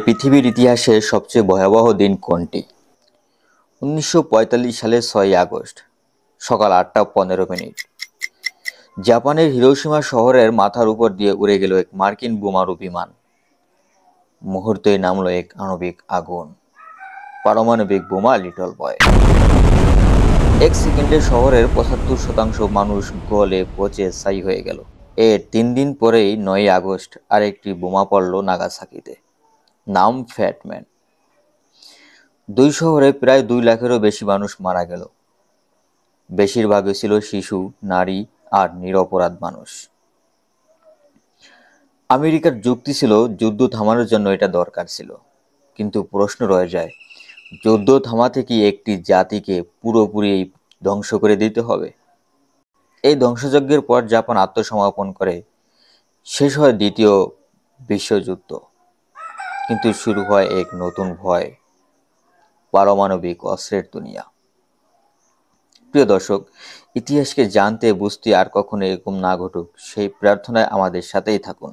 পৃথিবীর ইতিহাসে সবচেয়ে ভয়াবহ দিন কোনটি? 1945 সালের 6ই আগস্ট সকাল 8:15। জাপানের হিরোশিমা শহরের মাথার উপর দিয়ে উড়ে গেল এক মার্কিন বোমারু বিমান। মুহূর্তেই নামলো এক আণবিক আগুন, পারমাণবিক বোমা লিটল বয়। এক সেকেন্ডে শহরের 75% মানুষ গলে পচে ছাই হয়ে গেল। এর 3 দিন পরেই 9ই আগস্ট আরেকটি বোমা পড়ল নাগাসাকিতে, নাম ফ্যাটম্যান। দুই শহরে প্রায় 2 লাখেরও বেশি মানুষ মারা গেল। বেশিরভাগই ছিল শিশু, নারী আর নিরপরাধ মানুষ। আমেরিকার যুক্তি ছিল যুদ্ধ থামানোর জন্য এটা দরকার ছিল, কিন্তু প্রশ্ন রয়ে যায়, যুদ্ধ থামাতে কি একটি জাতিকে পুরোপুরি ধ্বংস করে দিতে হবে? এই ধ্বংসযজ্ঞের পর জাপান আত্মসমর্পণ করে, শেষ হয় দ্বিতীয় বিশ্বযুদ্ধ। কিন্তু শুরু হয় এক নতুন ভয়, পারমাণবিক অস্ত্রের দুনিয়া। প্রিয় দর্শক, ইতিহাসকে জানতে বুঝতে আর কখনো এরকম না ঘটুক সেই প্রার্থনায় আমাদের সাথেই থাকুন।